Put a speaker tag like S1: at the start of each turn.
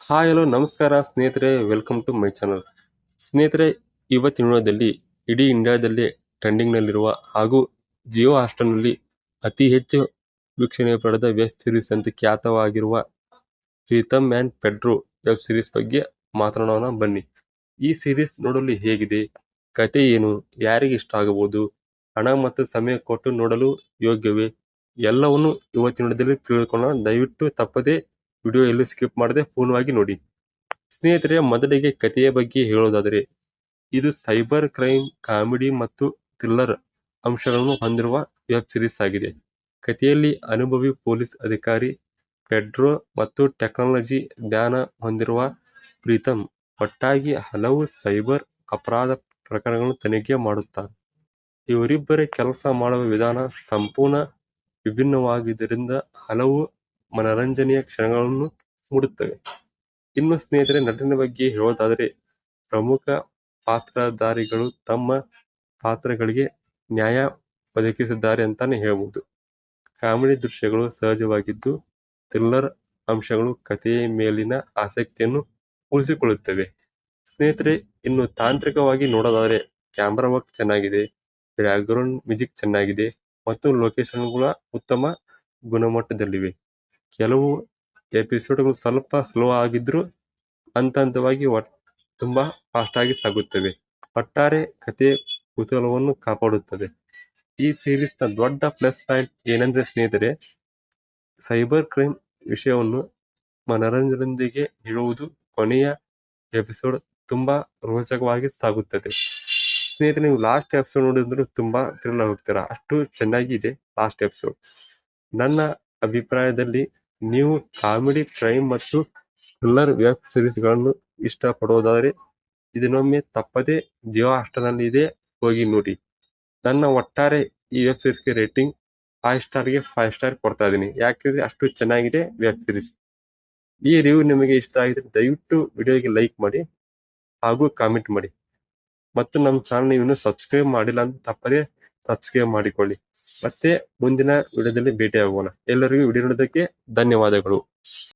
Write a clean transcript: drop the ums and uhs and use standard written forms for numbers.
S1: Hi hello ನಮಸ್ಕಾರ ಸ್ನೇಹಿತರೆ, welcome to my channel. ಸ್ನೇಹಿತರೆ, ಇವತ್ತಿನ ವಿಡಿಯೋದಲ್ಲಿ ಇಡೀ ಇಂಡಿಯಾದಲ್ಲಿ ಟ್ರೆಂಡಿಂಗ್ನಲ್ಲಿರುವ ಹಾಗೂ ಜಿಯೋ ಹಾಟ್‌ಸ್ಟಾರ್‌ನಲ್ಲಿ ಅತಿ ಹೆಚ್ಚು ವೀಕ್ಷಣೆ ಪಡೆದ ವೆಬ್ ಸೀರೀಸ್ ಅಂತ ಖ್ಯಾತವಾಗಿರುವ Pritam and Pedro web series ಬಗ್ಗೆ ಮಾತನಾಡೋಣ ಬನ್ನಿ. ಈ ಸೀರೀಸ್ ನೋಡಲು ಹೇಗಿದೆ, ಕತೆ ಏನು, ಯಾರಿಗೆ ಇಷ್ಟ ಆಗಬಹುದು, ಹಣ ಮತ್ತು ಸಮಯ ಕೊಟ್ಟು ನೋಡಲು ಯೋಗ್ಯವೇ, ಎಲ್ಲವನ್ನು ಇವತ್ತಿನ ವಿಡಿಯೋದಲ್ಲಿ ತಿಳ್ಕೊಳ್ಳೋಣ. ದಯವಿಟ್ಟು ತಪ್ಪದೆ ವಿಡಿಯೋ ಎಲ್ಲೂ ಸ್ಕಿಪ್ ಮಾಡದೆ ಪೂರ್ಣವಾಗಿ ನೋಡಿ. ಸ್ನೇಹಿತರೆ, ಮೊದಲಿಗೆ ಕಥೆಯ ಬಗ್ಗೆ ಹೇಳೋದಾದರೆ, ಇದು ಸೈಬರ್ ಕ್ರೈಮ್, ಕಾಮಿಡಿ ಮತ್ತು ಥ್ರಿಲ್ಲರ್ ಅಂಶಗಳನ್ನು ಹೊಂದಿರುವ ವೆಬ್ ಸೀರೀಸ್ ಆಗಿದೆ. ಕಥೆಯಲ್ಲಿ ಅನುಭವಿ ಪೊಲೀಸ್ ಅಧಿಕಾರಿ ಪೆಡ್ರೋ ಮತ್ತು ಟೆಕ್ನಾಲಜಿ ಜ್ಞಾನ ಹೊಂದಿರುವ ಪ್ರೀತಮ್ ಒಟ್ಟಾಗಿ ಹಲವು ಸೈಬರ್ ಅಪರಾಧ ಪ್ರಕರಣಗಳನ್ನು ತನಿಖೆ ಮಾಡುತ್ತಾರೆ. ಇವರಿಬ್ಬರ ಕೆಲಸ ಮಾಡುವ ವಿಧಾನ ಸಂಪೂರ್ಣ ವಿಭಿನ್ನವಾಗಿದ್ದರಿಂದ ಹಲವು ಮನರಂಜನೆಯ ಕ್ಷಣಗಳನ್ನು ಮೂಡುತ್ತವೆ. ಇನ್ನು ಸ್ನೇಹಿತರೆ, ನಟನ ಬಗ್ಗೆ ಹೇಳೋದಾದರೆ, ಪ್ರಮುಖ ಪಾತ್ರಧಾರಿಗಳು ತಮ್ಮ ಪಾತ್ರಗಳಿಗೆ ನ್ಯಾಯ ಒದಗಿಸಿದ್ದಾರೆ ಅಂತಾನೆ ಹೇಳ್ಬೋದು. ಕಾಮಿಡಿ ದೃಶ್ಯಗಳು ಸಹಜವಾಗಿದ್ದು, ಥ್ರಿಲ್ಲರ್ ಅಂಶಗಳು ಕಥೆಯ ಮೇಲಿನ ಆಸಕ್ತಿಯನ್ನು ಉಳಿಸಿಕೊಳ್ಳುತ್ತವೆ. ಸ್ನೇಹಿತರೆ, ಇನ್ನು ತಾಂತ್ರಿಕವಾಗಿ ನೋಡೋದಾದರೆ, ಕ್ಯಾಮ್ರಾ ವರ್ಕ್ ಚೆನ್ನಾಗಿದೆ, ಬ್ಯಾಕ್ಗ್ರೌಂಡ್ ಮ್ಯೂಸಿಕ್ ಚೆನ್ನಾಗಿದೆ ಮತ್ತು ಲೊಕೇಶನ್ಗಳು ಉತ್ತಮ ಗುಣಮಟ್ಟದಲ್ಲಿವೆ. ಕೆಲವು ಎಪಿಸೋಡ್ಗಳು ಸ್ವಲ್ಪ ಸ್ಲೋ ಆಗಿದ್ರೂ ಹಂತವಾಗಿ ತುಂಬಾ ಫಾಸ್ಟ್ ಆಗಿ ಸಾಗುತ್ತವೆ. ಒಟ್ಟಾರೆ ಕಥೆ ಕುತೂಹಲವನ್ನು ಕಾಪಾಡುತ್ತದೆ. ಈ ಸೀರೀಸ್ ನ ದೊಡ್ಡ ಪ್ಲಸ್ ಪಾಯಿಂಟ್ ಏನೆಂದ್ರೆ ಸ್ನೇಹಿತರೆ, ಸೈಬರ್ ಕ್ರೈಮ್ ವಿಷಯವನ್ನು ಮನರಂಜನೆಯೊಂದಿಗೆ ಹೇಳುವುದು. ಕೊನೆಯ ಎಪಿಸೋಡ್ ತುಂಬಾ ರೋಚಕವಾಗಿ ಸಾಗುತ್ತದೆ. ಸ್ನೇಹಿತರೆ, ನೀವು ಲಾಸ್ಟ್ ಎಪಿಸೋಡ್ ನೋಡಿದ್ರು ತುಂಬಾ ಥ್ರಿಲ್ ಹೋಗ್ತೀರಾ, ಅಷ್ಟು ಚೆನ್ನಾಗಿದೆ ಲಾಸ್ಟ್ ಎಪಿಸೋಡ್. ನನ್ನ ಅಭಿಪ್ರಾಯದಲ್ಲಿ ನೀವು ಕಾಮಿಡಿ, ಕ್ರೈಮ್ ಮತ್ತು ಥ್ರಿಲ್ಲರ್ ವೆಬ್ ಸೀರೀಸ್ಗಳನ್ನು ಇಷ್ಟಪಡೋದಾದರೆ ಇದನ್ನೊಮ್ಮೆ ತಪ್ಪದೆ ಜಿಯೋ ಹಾಟ್‌ಸ್ಟಾರ್‌ನಲ್ಲಿ ಇದೆ, ಹೋಗಿ ನೋಡಿ. ನನ್ನ ಒಟ್ಟಾರೆ ಈ ವೆಬ್ ಸೀರೀಸ್ಗೆ ರೇಟಿಂಗ್ 5 ಸ್ಟಾರ್‌ಗೆ 5 ಸ್ಟಾರ್ ಕೊಡ್ತಾ ಇದ್ದೀನಿ, ಯಾಕೆಂದ್ರೆ ಅಷ್ಟು ಚೆನ್ನಾಗಿದೆ ವೆಬ್ ಸೀರೀಸ್. ಈ ರಿವ್ಯೂ ನಿಮಗೆ ಇಷ್ಟ ಆಗಿದ್ರೆ ದಯವಿಟ್ಟು ವಿಡಿಯೋಗೆ ಲೈಕ್ ಮಾಡಿ ಹಾಗೂ ಕಾಮೆಂಟ್ ಮಾಡಿ. ಮತ್ತು ನಮ್ಮ ಚಾನಲ್ ನೀವು ಇನ್ನೂ ಸಬ್ಸ್ಕ್ರೈಬ್ ಮಾಡಿಲ್ಲ ಅಂತ ತಪ್ಪದೆ ಸಬ್ಸ್ಕ್ರೈಬ್ ಮಾಡಿಕೊಳ್ಳಿ. ಮತ್ತೆ ಮುಂದಿನ ವಿಡಿಯೋದಲ್ಲಿ ಭೇಟಿ ಆಗೋಣ. ಎಲ್ಲರಿಗೂ ವಿಡಿಯೋ ನೋಡೋದಕ್ಕೆ ಧನ್ಯವಾದಗಳು.